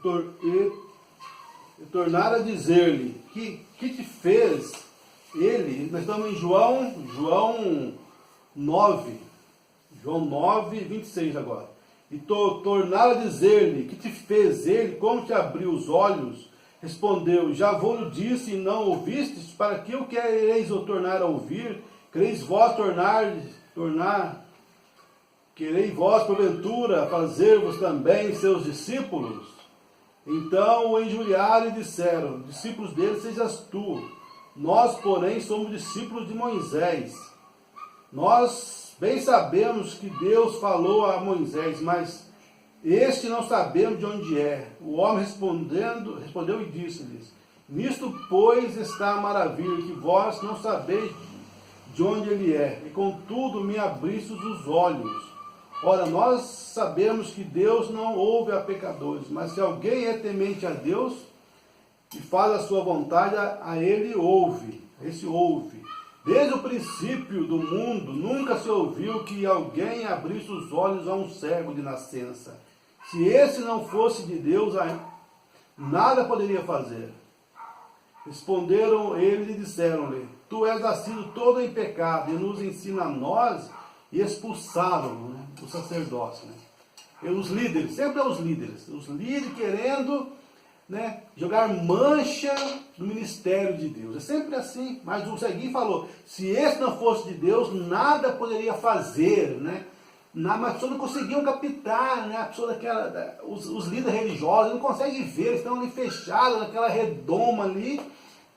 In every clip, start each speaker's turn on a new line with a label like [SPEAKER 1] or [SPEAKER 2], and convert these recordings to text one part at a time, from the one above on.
[SPEAKER 1] e tornar a dizer-lhe que te fez ele. Nós estamos em João 9, 26 agora. E tornar a dizer-lhe que te fez ele, como te abriu os olhos. Respondeu: já vou-lhe disse e não ouvistes, para que o quereis ou tornar a ouvir? Quereis vós quereis vós porventura fazer-vos também seus discípulos? Então o injuriaram e disseram: discípulos dele sejas tu, nós porém somos discípulos de Moisés. Nós bem sabemos que Deus falou a Moisés, mas este não sabemos de onde é. O homem respondeu e disse-lhes: nisto, pois, está a maravilha, que vós não sabeis de onde ele é, e contudo me abristes os olhos. Ora, nós sabemos que Deus não ouve a pecadores, mas se alguém é temente a Deus e faz a sua vontade, a ele ouve. Esse ouve. Desde o princípio do mundo, nunca se ouviu que alguém abrisse os olhos a um cego de nascença. Se esse não fosse de Deus, nada poderia fazer. Responderam eles e disseram-lhe: tu és nascido todo em pecado, e nos ensina a nós. E expulsaram, né, o sacerdócio. Né? E os líderes, sempre é os líderes querendo, né, jogar mancha no ministério de Deus. É sempre assim. Mas o Seguim falou: se esse não fosse de Deus, nada poderia fazer. Né? Mas as pessoas não conseguiam captar, né? A pessoa os líderes religiosos não conseguem ver, estão ali fechados naquela redoma ali,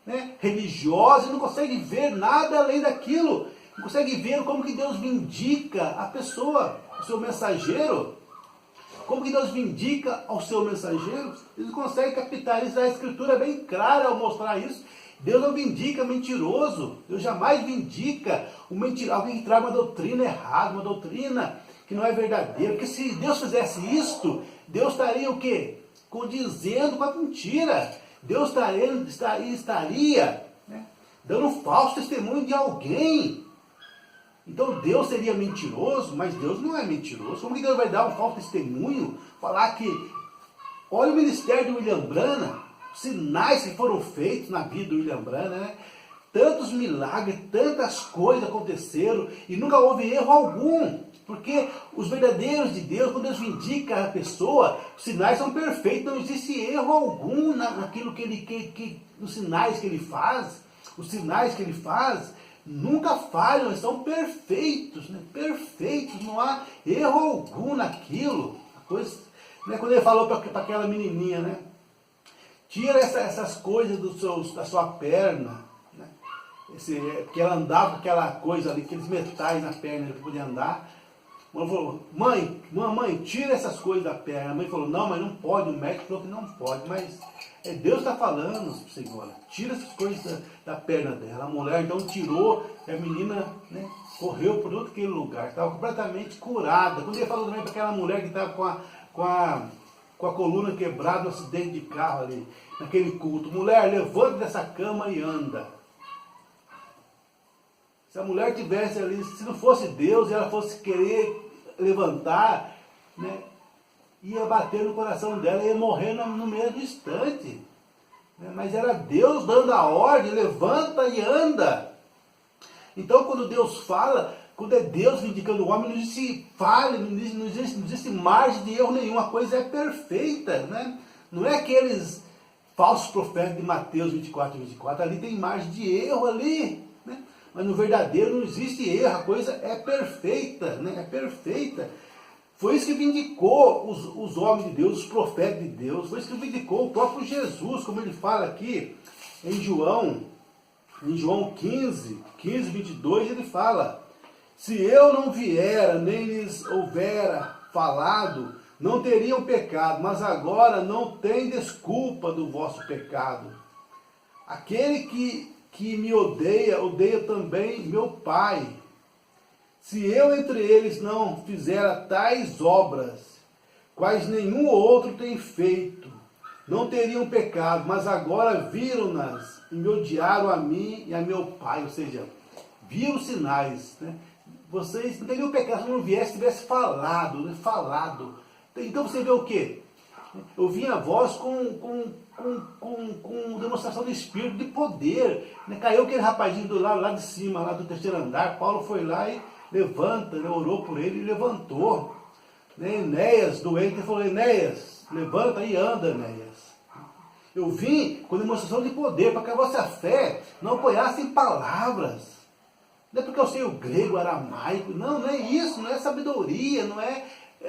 [SPEAKER 1] né, religiosa, e não conseguem ver nada além daquilo. Não consegue ver como que Deus vindica a pessoa, o seu mensageiro. Como que Deus vindica ao seu mensageiro. Eles não conseguem captar isso. A Escritura é bem clara ao mostrar isso. Deus não vindica mentiroso. Deus jamais vindica alguém que traz uma doutrina errada, uma doutrina que não é verdadeira. Porque se Deus fizesse isto, Deus estaria o quê? Condizendo com a mentira. Deus estaria, né, dando um falso testemunho de alguém. Então Deus seria mentiroso, mas Deus não é mentiroso. Como que Deus vai dar um falso testemunho? Falar que, olha o ministério de William Branham, os sinais que foram feitos na vida do William Branham, né? Tantos milagres, tantas coisas aconteceram e nunca houve erro algum. Porque os verdadeiros de Deus, quando Deus vindica a pessoa, os sinais são perfeitos, não existe erro algum naquilo nos sinais que ele faz. Os sinais que ele faz nunca falham, eles são perfeitos, né? Perfeitos, não há erro algum naquilo. Né? Quando ele falou para aquela menininha, né? Tira essas coisas da sua perna, né? Porque ela andava com aquela coisa ali, aqueles metais na perna para poder andar. Ela falou: mãe, tira essas coisas da perna. A mãe falou: não, mas não pode. O médico falou que não pode, mas Deus está falando, Senhora, tira essas coisas da perna dela. A mulher então tirou, e a menina, né, correu por outro aquele lugar, estava completamente curada. Quando ele falou também para aquela mulher que estava com a coluna quebrada no acidente de carro ali, naquele culto: mulher, levanta dessa cama e anda. Se a mulher tivesse ali, se não fosse Deus e ela fosse querer levantar, né, ia bater no coração dela, ia morrer no mesmo instante. Mas era Deus dando a ordem: levanta e anda. Então quando Deus fala, quando é Deus vindicando o homem, não existe falha, não existe margem de erro nenhum. A coisa é perfeita, né? Não é aqueles falsos profetas de Mateus 24, ali tem margem de erro ali, né? Mas no verdadeiro não existe erro, a coisa é perfeita, né? É perfeita. Foi isso que vindicou os homens de Deus, os profetas de Deus. Foi isso que vindicou o próprio Jesus, como ele fala aqui em João 15, 22, ele fala: se eu não viera, nem lhes houvera falado, não teriam pecado, mas agora não tem desculpa do vosso pecado. Aquele que me odeia também meu Pai. Se eu entre eles não fizera tais obras, quais nenhum outro tem feito, não teriam pecado, mas agora viram-nas e me odiaram a mim e a meu Pai. Ou seja, viram sinais, né? Vocês não teriam pecado se não viesse, tivesse falado, né? Falado. Então você vê o quê? Eu vi a voz com demonstração de espírito, de poder. Né? Caiu aquele rapazinho lá de cima, lá do terceiro andar. Paulo foi lá e levanta, né? Orou por ele e levantou. Né? Enéas, doente, ele falou: Enéas, levanta e anda, Enéas. Eu vim com demonstração de poder, para que a vossa fé não apoiasse em palavras. Não é porque eu sei o grego, o aramaico, não é isso, não é sabedoria, não é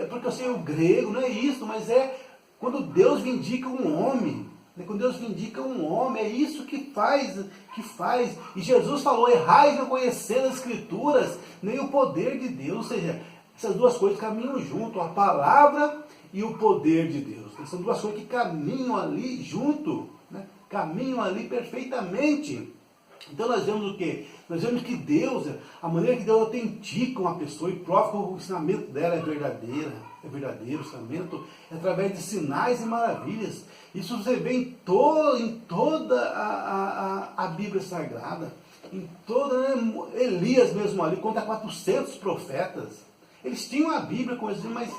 [SPEAKER 1] porque eu sei o grego, não é isso, mas é quando Deus vindica um homem, né? Quando Deus vindica um homem, é isso que faz. E Jesus falou: errais não conhecendo as Escrituras, nem o poder de Deus. Ou seja, essas duas coisas caminham junto, a palavra e o poder de Deus. São duas coisas que caminham ali junto, né? Caminham ali perfeitamente. Então nós vemos o quê? Nós vemos que Deus, a maneira que Deus autentica uma pessoa e prova que o ensinamento dela é verdadeiro, o ensinamento é através de sinais e maravilhas. Isso você vê em toda a Bíblia Sagrada, em toda, né, Elias mesmo ali, conta 400 profetas. Eles tinham a Bíblia com eles, mas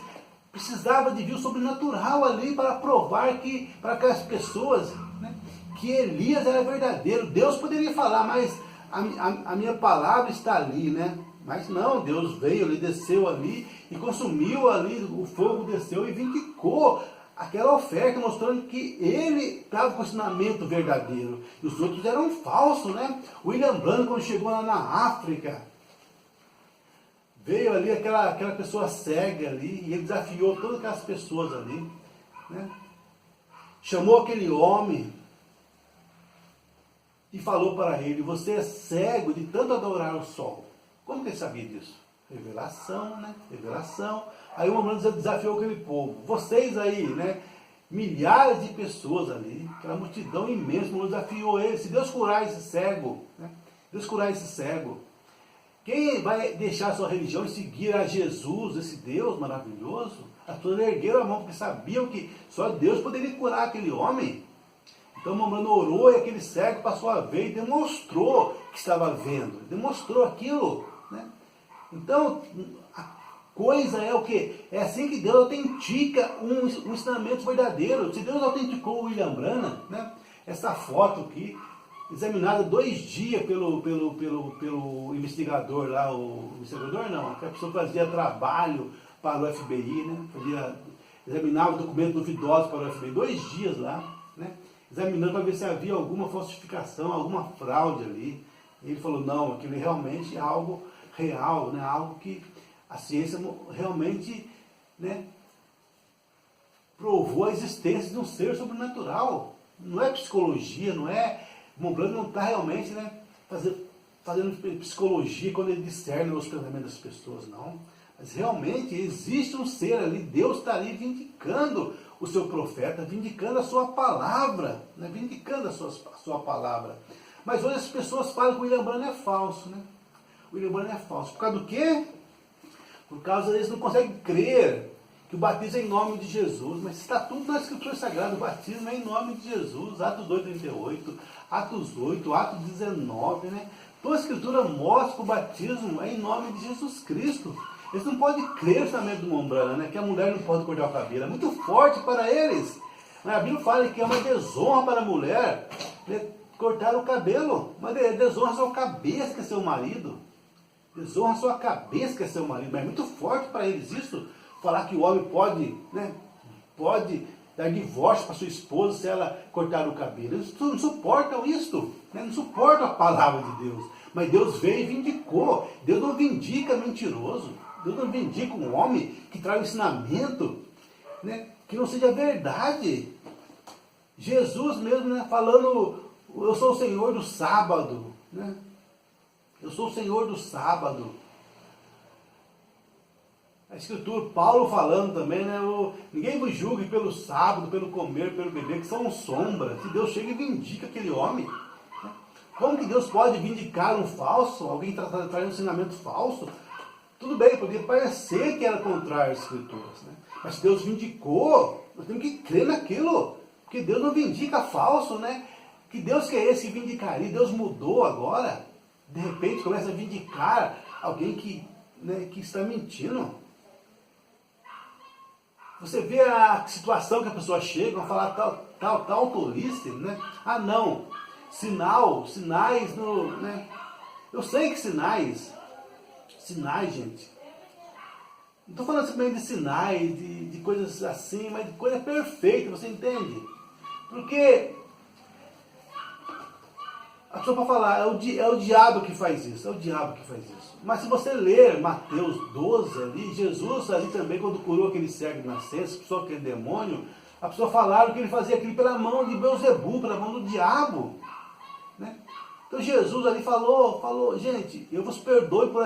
[SPEAKER 1] precisava de vir o sobrenatural ali para provar para aquelas pessoas, né, que Elias era verdadeiro. Deus poderia falar, mas a minha palavra está ali, né? Mas não, Deus veio, ele desceu ali e consumiu ali, o fogo desceu e vindicou aquela oferta, mostrando que ele estava com o ensinamento verdadeiro. E os outros eram falsos, né? William Branham, quando chegou lá na África, veio ali aquela pessoa cega ali, e ele desafiou todas aquelas pessoas ali, né? Chamou aquele homem e falou para ele: você é cego de tanto adorar o sol. Como que ele sabia disso? Revelação, né? Revelação. Aí o homem desafiou aquele povo. Vocês aí, né? Milhares de pessoas ali, aquela multidão imensa, o homem desafiou ele. Se Deus curar esse cego, né? Deus curar esse cego, quem vai deixar a sua religião e seguir a Jesus, esse Deus maravilhoso? As pessoas ergueram a mão porque sabiam que só Deus poderia curar aquele homem. Então o Mambrano orou e aquele cego passou a ver e demonstrou que estava vendo. Demonstrou aquilo, né? Então, a coisa é o quê? É assim que Deus autentica um ensinamento verdadeiro. Se Deus autenticou o William Branham, né? Essa foto aqui, examinada 2 dias pelo investigador lá, o investigador não, a pessoa fazia trabalho para o FBI, né? Examinava documentos duvidosos para o FBI, 2 dias lá, né? Examinando para ver se havia alguma falsificação, alguma fraude ali. E ele falou: não, aquilo realmente é algo real, né? Algo que a ciência realmente, né, provou a existência de um ser sobrenatural. Não é psicologia, não é... Mambrano não está realmente, né, fazendo psicologia quando ele discerne os pensamentos das pessoas, não. Mas realmente existe um ser ali, Deus está ali vindicando o seu profeta, vindicando a sua palavra, né? Vindicando a sua palavra. Mas hoje as pessoas falam que o William Branham é falso, né? O William Branham é falso. Por causa do quê? Por causa deles não conseguem crer que o batismo é em nome de Jesus. Mas está tudo na Escritura Sagrada, o batismo é em nome de Jesus. Atos 2:38, Atos 8, Atos 19, né? Toda a Escritura mostra que o batismo é em nome de Jesus Cristo. Eles não podem crer no ensinamento do Mambrana, né? Que a mulher não pode cortar o cabelo. É muito forte para eles. A Bíblia fala que é uma desonra para a mulher, né, cortar o cabelo. Mas desonra a sua cabeça, que é seu marido. Desonra a sua cabeça, que é seu marido. Mas é muito forte para eles isso. Falar que o homem pode, né, pode dar divórcio para sua esposa se ela cortar o cabelo. Eles não suportam isso, né? Não suportam a palavra de Deus. Mas Deus veio e vindicou. Deus não vindica mentiroso. Deus não vindica um homem que traz um ensinamento, né, que não seja verdade. Jesus mesmo, né, falando: eu sou o Senhor do sábado, né? Eu sou o Senhor do sábado. A Escritura, Paulo falando também, né? Ninguém vos julgue pelo sábado, pelo comer, pelo beber, que são sombras. Se Deus chega e vindica aquele homem, né? Como que Deus pode vindicar um falso? Alguém traz um ensinamento falso? Tudo bem, poderia parecer que era contrário às Escrituras, né? Mas Deus vindicou, nós temos que crer naquilo, porque Deus não vindica falso, né? Que Deus que é esse que vindicaria? Deus mudou agora, de repente começa a vindicar alguém que, né, que está mentindo. Você vê a situação que a pessoa chega, vai falar tal tolice, né? Ah, não, sinais, né? Eu sei que sinais, gente, não estou falando simplesmente de sinais, de coisas assim, mas de coisa perfeita, você entende? Porque a pessoa pode falar, é o diabo que faz isso, é o diabo que faz isso. Mas se você ler Mateus 12 ali, Jesus ali também, quando curou aquele cego de nascença, expulsou aquele demônio, a pessoa falaram que ele fazia aquilo pela mão de Beelzebub, pela mão do diabo. Né? Então Jesus ali falou, gente, eu vos perdoo por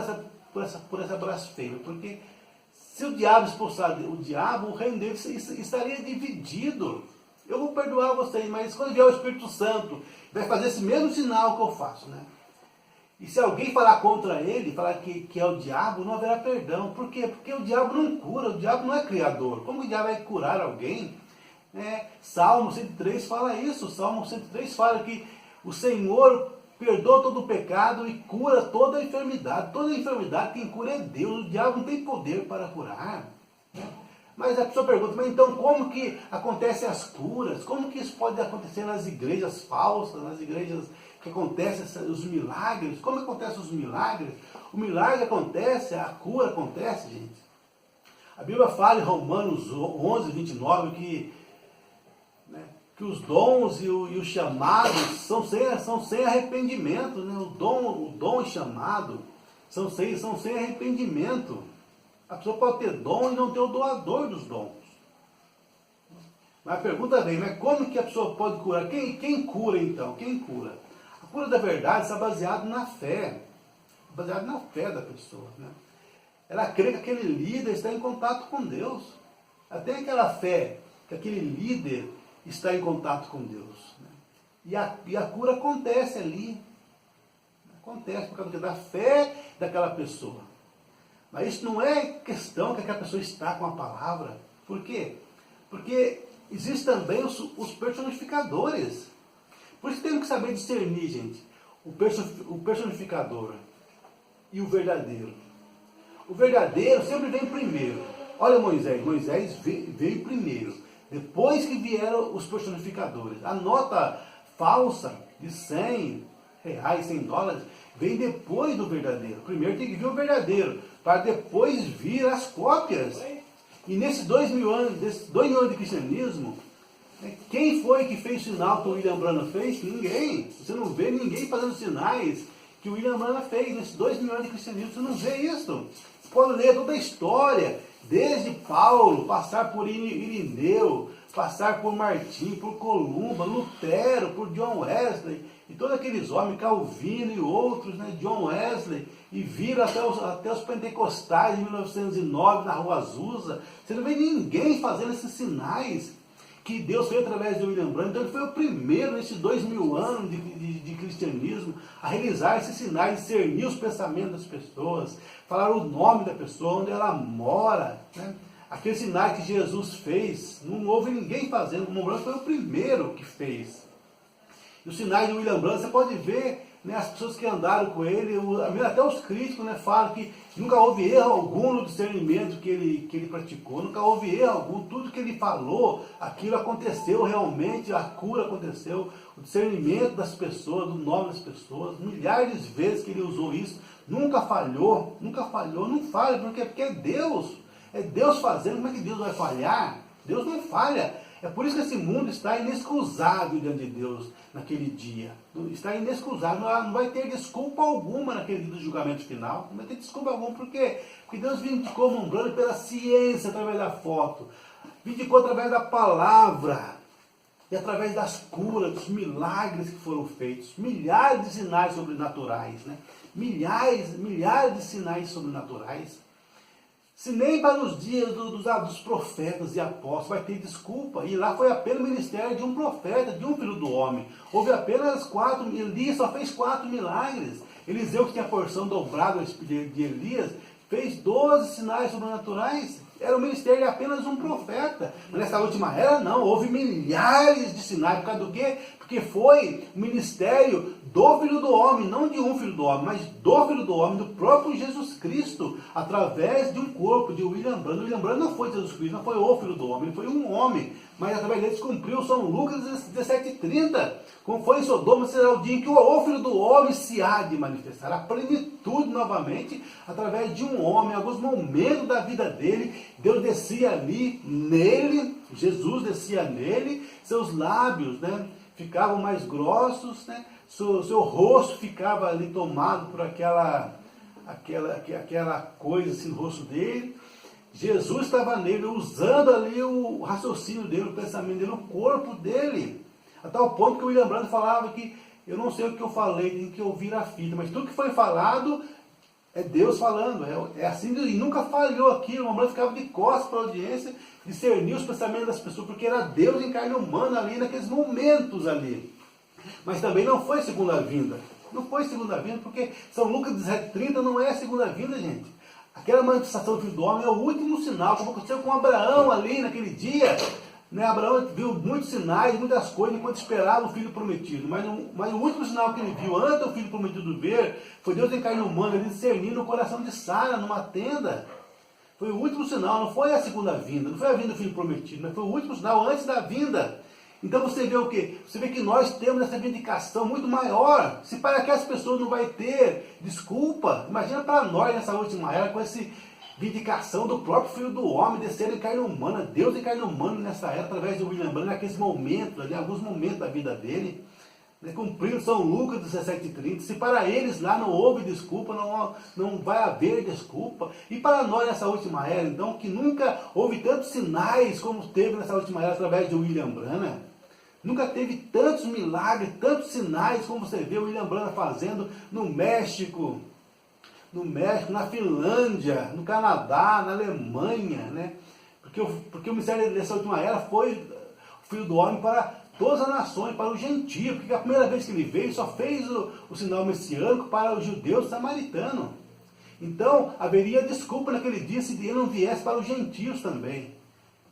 [SPEAKER 1] essa blasfêmia, porque se o diabo expulsar o diabo, o reino dele estaria dividido. Eu vou perdoar vocês, mas quando vier o Espírito Santo, vai fazer esse mesmo sinal que eu faço, né? E se alguém falar contra ele, falar que é o diabo, não haverá perdão. Por quê? Porque o diabo não cura, o diabo não é criador. Como o diabo vai curar alguém? Salmo 103 fala isso. Salmo 103 fala que o Senhor perdoa todo o pecado e cura toda a enfermidade. Toda a enfermidade quem cura é Deus. O diabo não tem poder para curar. Mas a pessoa pergunta, mas então como que acontecem as curas? Como que isso pode acontecer nas igrejas falsas, nas igrejas que acontecem os milagres? Como acontecem os milagres? O milagre acontece, a cura acontece, gente. A Bíblia fala em Romanos 11, 29, que os dons e os chamados são sem arrependimento. Né? O dom e chamado são sem arrependimento. A pessoa pode ter dom e não ter o doador dos dons. Mas a pergunta vem, mas como que a pessoa pode curar? Quem cura então? Quem cura? A cura da verdade está baseada na fé. Baseada na fé da pessoa. Né? Ela crê que aquele líder está em contato com Deus. Ela tem aquela fé que aquele líder está em contato com Deus. Né? E a cura acontece ali. Acontece por causa da fé daquela pessoa. Mas isso não é questão que aquela pessoa está com a palavra. Por quê? Porque existem também os personificadores. Por isso temos que saber discernir, gente, o personificador e o verdadeiro. O verdadeiro sempre vem primeiro. Olha Moisés veio primeiro. Depois que vieram os personificadores. A nota falsa de 100 reais, 100 dólares, vem depois do verdadeiro. Primeiro tem que vir o verdadeiro, para depois vir as cópias. E nesses 2.000 anos de cristianismo, quem foi que fez o sinal que o William Branham fez? Ninguém. Você não vê ninguém fazendo sinais que o William Branham fez. Nesses 2.000 anos de cristianismo, você não vê isso. Você pode ler toda a história, desde Paulo, passar por Irineu, passar por Martim, por Columba, Lutero, por John Wesley, e todos aqueles homens, Calvino e outros, né, John Wesley, e viram até os pentecostais em 1909 na Rua Azusa. Você não vê ninguém fazendo esses sinais que Deus fez através de William Branham. Então ele foi o primeiro nesses 2.000 anos de cristianismo a realizar esses sinais, discernir os pensamentos das pessoas, falar o nome da pessoa, onde ela mora, né? Aqueles sinais que Jesus fez, não houve ninguém fazendo. O William Branham foi o primeiro que fez. E os sinais de William Branham, você pode ver, né, as pessoas que andaram com ele, até os críticos, né, falam que nunca houve erro algum no discernimento que ele praticou, nunca houve erro algum, tudo que ele falou, aquilo aconteceu realmente, a cura aconteceu, o discernimento das pessoas, do nome das pessoas, milhares de vezes que ele usou isso, nunca falhou, não falha, porque é Deus fazendo. Como é que Deus vai falhar? Deus não falha. É por isso que esse mundo está inexcusável diante de Deus naquele dia. Está inexcusável, não vai ter desculpa alguma naquele dia do julgamento final. Não vai ter desculpa alguma. Por quê? Porque Deus vindicou um plano pela ciência, através da foto. Vindicou através da palavra. E através das curas, dos milagres que foram feitos. Milhares de sinais sobrenaturais. Né? Milhares de sinais sobrenaturais. Se nem para os dias dos profetas e apóstolos vai ter desculpa. E lá foi apenas o ministério de um profeta, de um filho do homem. Houve apenas 4, Elias só fez 4 milagres. Eliseu, que tinha a porção dobrada de Elias, fez 12 sinais sobrenaturais. Era o ministério de apenas um profeta. Mas nessa última era não, houve milhares de sinais. Por causa do quê? Porque foi o ministério do Filho do Homem, não de um Filho do Homem, mas do Filho do Homem, do próprio Jesus Cristo, através de um corpo, de William Branham. William Branham não foi Jesus Cristo, não foi o Filho do Homem, ele foi um homem, mas através dele se cumpriu São Lucas 17:30, como foi em Sodoma, será o dia em que o Filho do Homem se há de manifestar, a plenitude novamente, através de um homem. Em alguns momentos da vida dele, Deus descia ali nele, Jesus descia nele, seus lábios, né, ficavam mais grossos, né, seu rosto ficava ali tomado por aquela coisa assim no rosto dele. Jesus estava nele, usando ali o raciocínio dele, o pensamento dele, o corpo dele, a tal ponto que o William Branham falava que eu não sei o que eu falei, tem que ouvir a fita, mas tudo que foi falado é Deus falando, é assim, e nunca falhou aquilo. O William Branham ficava de costas para a audiência, discernir os pensamentos das pessoas, porque era Deus em carne humana ali, naqueles momentos ali. Mas também não foi segunda vinda, não foi segunda vinda, porque São Lucas 17:30 não é segunda vinda, gente. Aquela manifestação do Filho do Homem é o último sinal, como aconteceu com Abraão ali naquele dia. Né? Abraão viu muitos sinais, muitas coisas, enquanto esperava o Filho prometido. Mas o último sinal que ele viu, antes do Filho prometido ver, foi Deus em carne humana, ele discernindo o coração de Sara numa tenda. Foi o último sinal, não foi a segunda vinda, não foi a vinda do Filho prometido, mas foi o último sinal antes da vinda. Então você vê o quê? Você vê que nós temos essa vindicação muito maior. Se para aquelas pessoas não vai ter desculpa, imagina para nós nessa última era, com essa vindicação do próprio Filho do Homem, descer em carne humana, Deus em carne humana nessa era, através de William Branham, naqueles momentos, ali, alguns momentos da vida dele, né, cumprindo São Lucas 17:30. Se para eles lá não houve desculpa, não vai haver desculpa. E para nós nessa última era, então, que nunca houve tantos sinais como teve nessa última era através de William Branham. Nunca teve tantos milagres, tantos sinais como você vê o William Branham fazendo no México, na Finlândia, no Canadá, na Alemanha, né? Porque o ministério dessa última era foi o Filho do Homem para todas as nações, para os gentios, porque a primeira vez que ele veio só fez o sinal messiânico para os judeus samaritanos. Então haveria desculpa naquele dia se ele não viesse para os gentios também.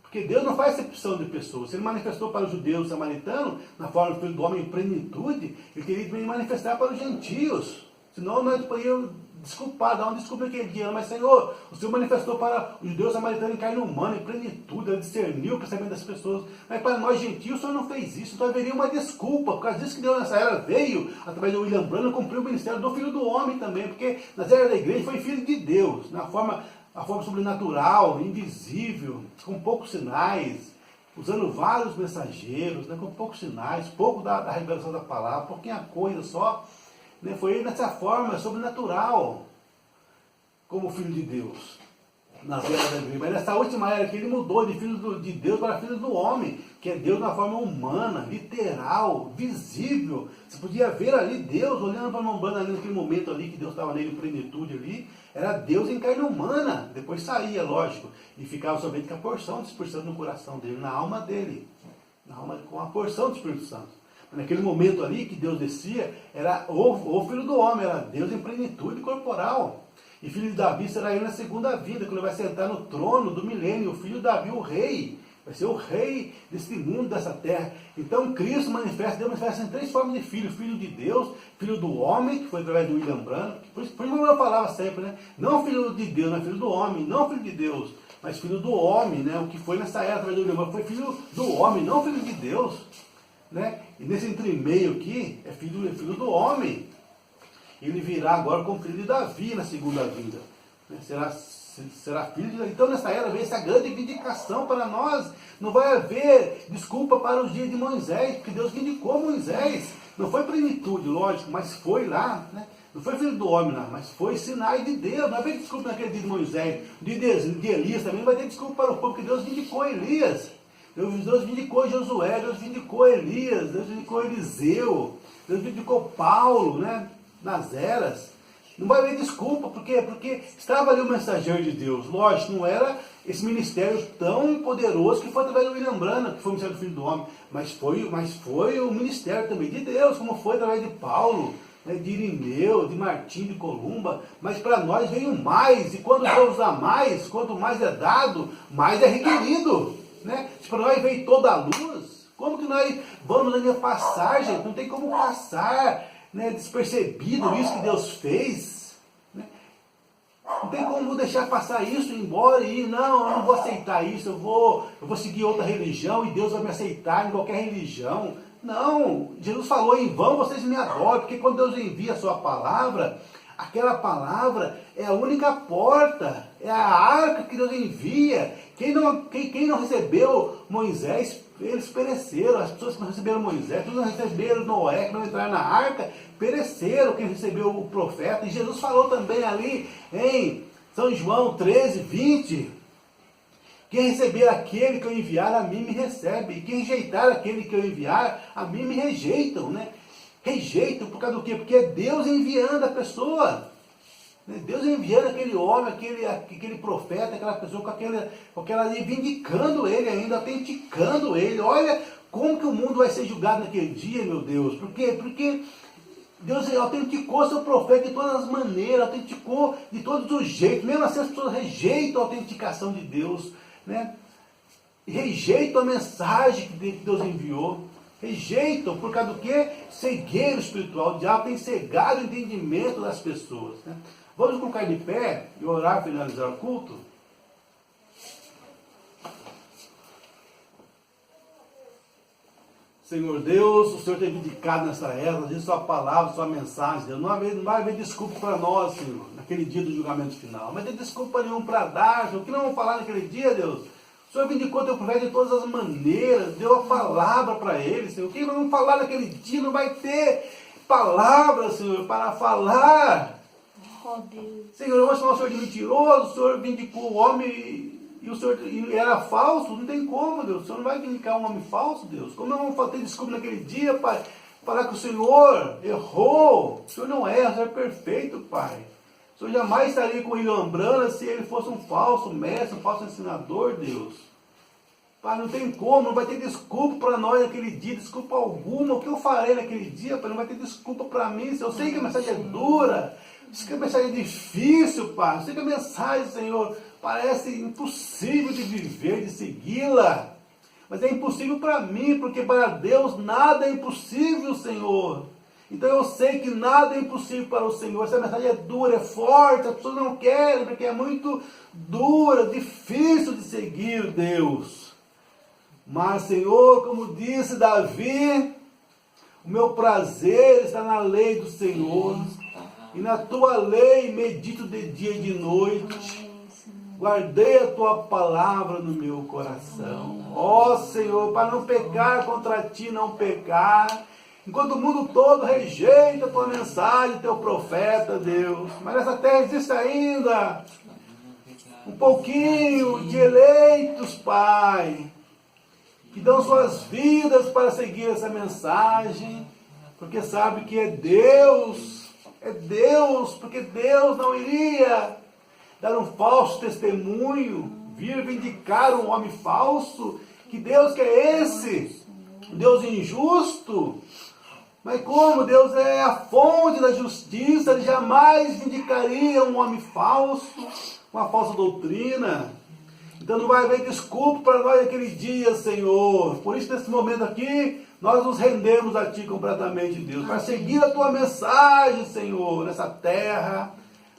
[SPEAKER 1] Porque Deus não faz acepção de pessoas. Se ele manifestou para os judeus samaritanos, na forma do Filho do Homem em plenitude, ele queria também manifestar para os gentios. Senão nós poderíamos desculpar, dar uma desculpa naquele dia. Mas Senhor, o Senhor manifestou para os judeus samaritanos em carne humana, em plenitude, ele discerniu o pensamento das pessoas. Mas para nós gentios o Senhor não fez isso. Então haveria uma desculpa. Por causa disso que Deus nessa era veio, através do William Branham, cumpriu o ministério do Filho do Homem também. Porque nas eras da igreja foi Filho de Deus, a forma sobrenatural, invisível, com poucos sinais, usando vários mensageiros, né, com poucos sinais, pouco da revelação da palavra, pouquinha coisa só, né, foi ele nessa forma sobrenatural, como Filho de Deus, nas eras da igreja. Mas nessa última era que ele mudou de Filho de Deus para Filho do Homem, que é Deus na forma humana, literal, visível. Você podia ver ali Deus olhando para a ali naquele momento ali, que Deus estava nele em plenitude ali, era Deus em carne humana. Depois saía, lógico, e ficava somente com a porção do Espírito Santo no coração dele, na alma dele, com a porção do Espírito Santo. Mas naquele momento ali que Deus descia, era o Filho do Homem, era Deus em plenitude corporal. E filho de Davi será ele na segunda vida, quando ele vai sentar no trono do milênio, o filho de Davi, o rei, vai ser o rei desse mundo, dessa terra. Então Cristo manifesta, Deus manifesta em três formas de filho: filho de Deus, filho do homem, que foi através do William Branham, por isso eu falava sempre, né? Não filho de Deus, não é filho do homem, não filho de Deus, mas filho do homem, né? O que foi nessa era através do William Branham foi filho do homem, não filho de Deus, né? E nesse entremeio aqui, é filho do homem. Ele virá agora como filho de Davi na segunda vinda, né? Será filho de Davi. Então nessa era vem essa grande vindicação para nós. Não vai haver desculpa para os dias de Moisés, porque Deus vindicou Moisés. Não foi plenitude, lógico, mas foi lá, né? Não foi filho do homem lá, mas foi sinais de Deus. Não vai haver desculpa naquele dia de Moisés. De Elias também não vai ter desculpa para o povo, porque Deus vindicou Elias. Deus vindicou Josué, Deus vindicou Elias, Deus vindicou Eliseu, Deus vindicou Paulo, né? Nas eras. Não vai haver desculpa, porque estava ali o mensageiro de Deus. Lógico, não era esse ministério tão poderoso que foi através do William Branham, que foi o ministério do Filho do Homem, mas foi o ministério também de Deus, como foi através de Paulo, né, de Irineu, de Martim, de Columba. Mas para nós veio mais, e quando Deus dá mais, quanto mais é dado, mais é requerido, né? Se para nós veio toda a luz, como que nós vamos passar, gente? Não tem como passar né, despercebido isso que Deus fez. Né? Não tem como deixar passar isso, ir embora e ir, não, eu não vou aceitar isso, eu vou seguir outra religião e Deus vai me aceitar em qualquer religião. Não, Jesus falou, em vão vocês me adoram, porque quando Deus envia a sua palavra, aquela palavra é a única porta, é a arca que Deus envia. Quem não recebeu Moisés, eles pereceram. As pessoas que não receberam Moisés, que não receberam Noé, que não entraram na arca, pereceram. Quem recebeu o profeta, e Jesus falou também ali em São João 13, 20, quem receber aquele que eu enviar, a mim me recebe, e quem rejeitar aquele que eu enviar, a mim me rejeitam, né? Rejeitam por causa do quê? Porque é Deus enviando a pessoa. Deus enviando aquele homem, aquele profeta, aquela pessoa com aquela vindicando ele ainda, autenticando ele. Olha como que o mundo vai ser julgado naquele dia, meu Deus. Por quê? Porque Deus autenticou seu profeta de todas as maneiras, autenticou de todos os jeitos. Mesmo assim as pessoas rejeitam a autenticação de Deus, né? Rejeitam a mensagem que Deus enviou. Rejeitam por causa do quê? Cegueiro espiritual. O diabo tem cegado o entendimento das pessoas, né? Vamos colocar de pé e orar, finalizar o culto. Senhor Deus, o Senhor tem vindicado nessa era, diz sua palavra, sua mensagem, Deus. Não vai haver desculpa para nós, Senhor, naquele dia do julgamento final. Mas não tem desculpa nenhuma para dar, Senhor. O que não vamos falar naquele dia, Deus? O Senhor vindicou teu profeta de todas as maneiras, deu a palavra para ele, Senhor. O que nós vamos falar naquele dia? Não vai ter palavra, Senhor, para falar.
[SPEAKER 2] Oh, Deus.
[SPEAKER 1] Senhor, eu vou chamar o Senhor de mentiroso, o Senhor vindicou o homem e o Senhor era falso, não tem como, Deus. O Senhor não vai vindicar um homem falso, Deus. Como nós vamos ter desculpa naquele dia, Pai, falar que o Senhor errou? O Senhor não erra, o Senhor é perfeito, Pai. O Senhor jamais estaria com ele lembrando se ele fosse um falso mestre, um falso ensinador, Deus. Pai, não tem como, não vai ter desculpa para nós naquele dia, desculpa alguma. O que eu farei naquele dia, Pai, não vai ter desculpa para mim. Eu sei que a mensagem é dura, eu sei que a mensagem é difícil, Pai. Eu sei que a mensagem, Senhor, parece impossível de viver, de segui-la. Mas é impossível para mim, porque para Deus nada é impossível, Senhor. Então eu sei que nada é impossível para o Senhor. Essa mensagem é dura, é forte, as pessoas não querem, porque é muito dura, difícil de seguir Deus. Mas, Senhor, como disse Davi, o meu prazer está na lei do Senhor, e na tua lei medito de dia e de noite. Guardei a tua palavra no meu coração. Ó Senhor, para não pecar contra ti, não pecar. Enquanto o mundo todo rejeita a tua mensagem, teu profeta, Deus. Mas nessa terra existe ainda um pouquinho de eleitos, Pai, que dão suas vidas para seguir essa mensagem, porque sabe que é Deus, porque Deus não iria dar um falso testemunho, vir vindicar um homem falso. Que Deus que é esse? Deus injusto? Mas como Deus é a fonte da justiça, Ele jamais vindicaria um homem falso, uma falsa doutrina. Então não vai haver desculpa para nós naquele dia, Senhor. Por isso, nesse momento aqui, nós nos rendemos a Ti completamente, Deus, para seguir a Tua mensagem, Senhor, nessa terra,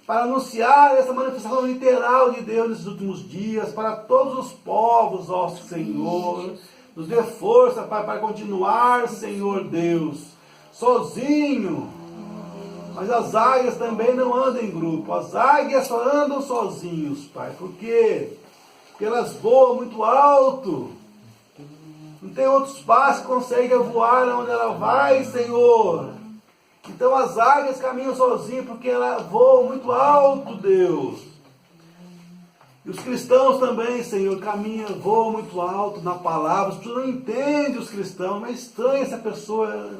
[SPEAKER 1] para anunciar essa manifestação literal de Deus nesses últimos dias, para todos os povos, ó Senhor. Nos dê força, Pai, para continuar, Senhor Deus, sozinho. Mas as águias também não andam em grupo. As águias só andam sozinhos, Pai. Por quê? Porque elas voam muito alto. Não tem outros pássaros que conseguem voar onde ela vai, Senhor. Então as águias caminham sozinhas porque elas voam muito alto, Deus. E os cristãos também, Senhor, caminham, voam muito alto na palavra. As pessoas não entendem os cristãos, mas é estranha essa pessoa.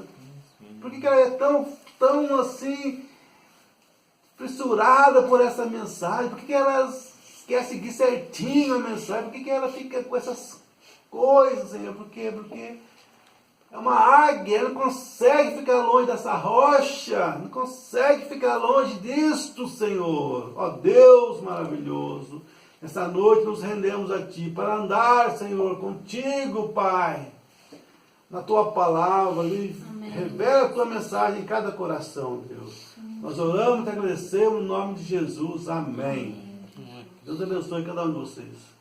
[SPEAKER 1] Por que ela é tão assim, fissurada por essa mensagem? Por que ela quer seguir certinho a mensagem? Por que ela fica com essas coisas, Senhor? Por quê? Porque é uma águia, ela não consegue ficar longe dessa rocha, não consegue ficar longe disto, Senhor. Ó Deus maravilhoso, essa noite nos rendemos a Ti para andar, Senhor, contigo, Pai. na tua palavra,
[SPEAKER 2] Amém.
[SPEAKER 1] revela a tua mensagem em cada coração, Deus. Nós oramos e te agradecemos no nome de Jesus. Amém. Deus abençoe cada um de vocês.